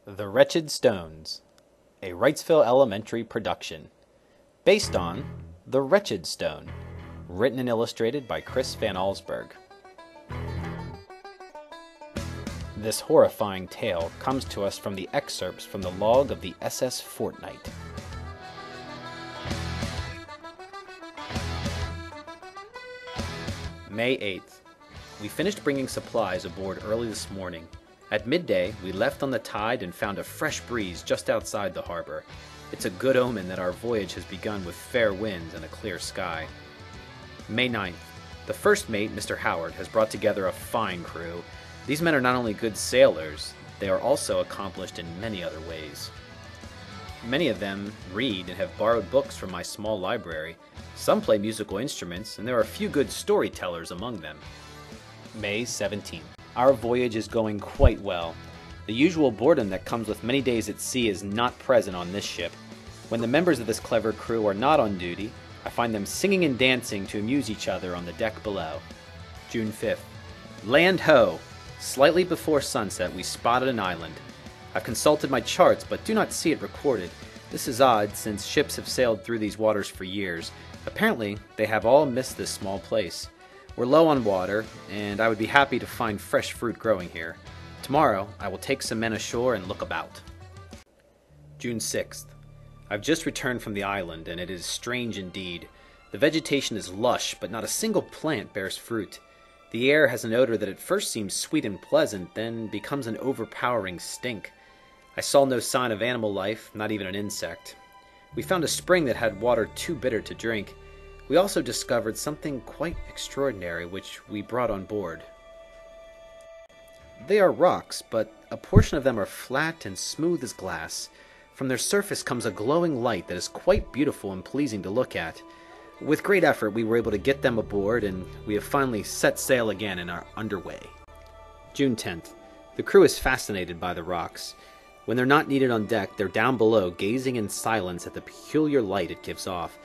The Wretched Stones, a Wrightsville Elementary production, based on The Wretched Stone, written and illustrated by Chris Van Allsburg. This horrifying tale comes to us from the excerpts from the log of the SS Fortnight. May 8th. We finished bringing supplies aboard early this morning. At midday, we left on the tide and found a fresh breeze just outside the harbor. It's a good omen that our voyage has begun with fair winds and a clear sky. May 9th. The first mate, Mr. Howard, has brought together a fine crew. These men are not only good sailors, they are also accomplished in many other ways. Many of them read and have borrowed books from my small library. Some play musical instruments, and there are a few good storytellers among them. May 17th. Our voyage is going quite well. The usual boredom that comes with many days at sea is not present on this ship. When the members of this clever crew are not on duty, I find them singing and dancing to amuse each other on the deck below. June 5th. Land ho! Slightly before sunset, we spotted an island. I've consulted my charts, but do not see it recorded. This is odd, since ships have sailed through these waters for years. Apparently, they have all missed this small place. We're low on water, and I would be happy to find fresh fruit growing here. Tomorrow, I will take some men ashore and look about. June 6th. I've just returned from the island, and it is strange indeed. The vegetation is lush, but not a single plant bears fruit. The air has an odor that at first seems sweet and pleasant, then becomes an overpowering stink. I saw no sign of animal life, not even an insect. We found a spring that had water too bitter to drink. We also discovered something quite extraordinary, which we brought on board. They are rocks, but a portion of them are flat and smooth as glass. From their surface comes a glowing light that is quite beautiful and pleasing to look at. With great effort, we were able to get them aboard, and we have finally set sail again and are underway. June 10th. The crew is fascinated by the rocks. When they're not needed on deck, they're down below, gazing in silence at the peculiar light it gives off.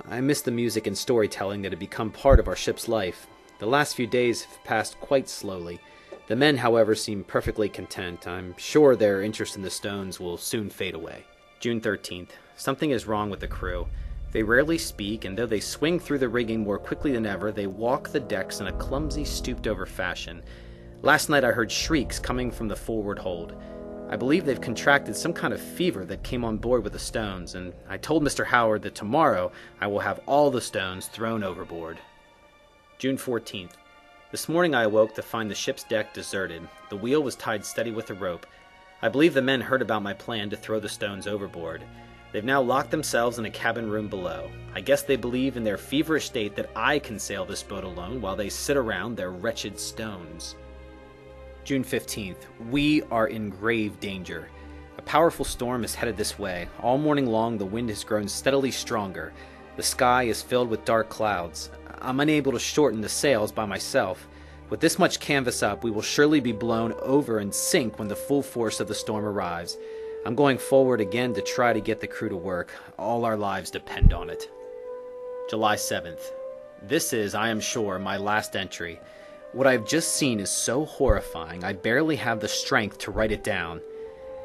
I miss the music and storytelling that had become part of our ship's life. The last few days have passed quite slowly. The men, however, seem perfectly content. I'm sure their interest in the stones will soon fade away. June 13th. Something is wrong with the crew. They rarely speak, and though they swing through the rigging more quickly than ever, they walk the decks in a clumsy, stooped-over fashion. Last night I heard shrieks coming from the forward hold. I believe they've contracted some kind of fever that came on board with the stones, and I told Mr. Howard that tomorrow I will have all the stones thrown overboard. June 14th. This morning I awoke to find the ship's deck deserted. The wheel was tied steady with a rope. I believe the men heard about my plan to throw the stones overboard. They've now locked themselves in a cabin room below. I guess they believe in their feverish state that I can sail this boat alone while they sit around their wretched stones. June 15th. We are in grave danger. A powerful storm is headed this way. All morning long the wind has grown steadily stronger. The sky is filled with dark clouds. I'm unable to shorten the sails by myself. With this much canvas up, we will surely be blown over and sink when the full force of the storm arrives. I'm going forward again to try to get the crew to work. All our lives depend on it. July 7th. This is, I am sure, my last entry. What I've just seen is so horrifying, I barely have the strength to write it down.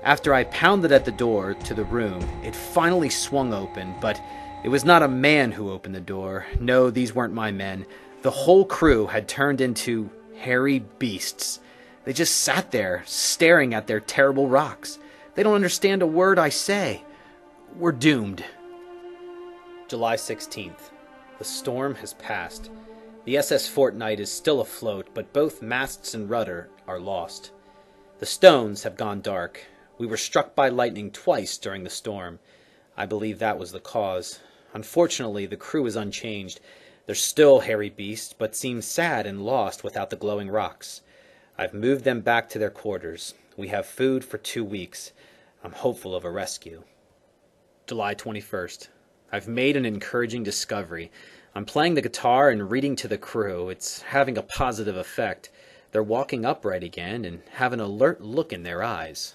After I pounded at the door to the room, it finally swung open, but it was not a man who opened the door. No, these weren't my men. The whole crew had turned into hairy beasts. They just sat there, staring at their terrible rocks. They don't understand a word I say. We're doomed. July 16th. The storm has passed. The SS Fortnight is still afloat, but both masts and rudder are lost. The stones have gone dark. We were struck by lightning twice during the storm. I believe that was the cause. Unfortunately, the crew is unchanged. They're still hairy beasts, but seem sad and lost without the glowing rocks. I've moved them back to their quarters. We have food for 2 weeks. I'm hopeful of a rescue. July 21st. I've made an encouraging discovery. I'm playing the guitar and reading to the crew. It's having a positive effect. They're walking upright again and have an alert look in their eyes.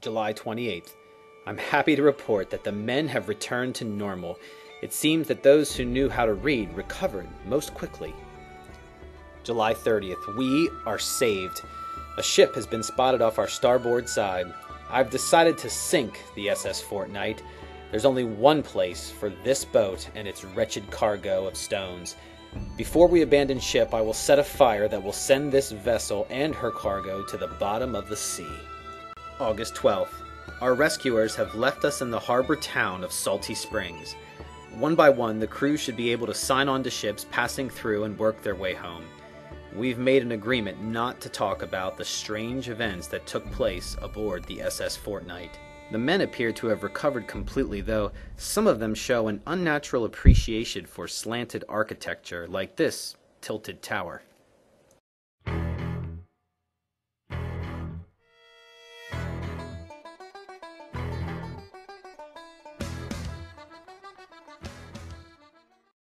July 28th. I'm happy to report that the men have returned to normal. It seems that those who knew how to read recovered most quickly. July 30th. We are saved. A ship has been spotted off our starboard side. I've decided to sink the SS Fortnight. There's only one place for this boat and its wretched cargo of stones. Before we abandon ship, I will set a fire that will send this vessel and her cargo to the bottom of the sea. August 12th. Our rescuers have left us in the harbor town of Salty Springs. One by one, the crew should be able to sign on to ships passing through and work their way home. We've made an agreement not to talk about the strange events that took place aboard the SS Fortnight. The men appear to have recovered completely, though some of them show an unnatural appreciation for slanted architecture like this tilted tower.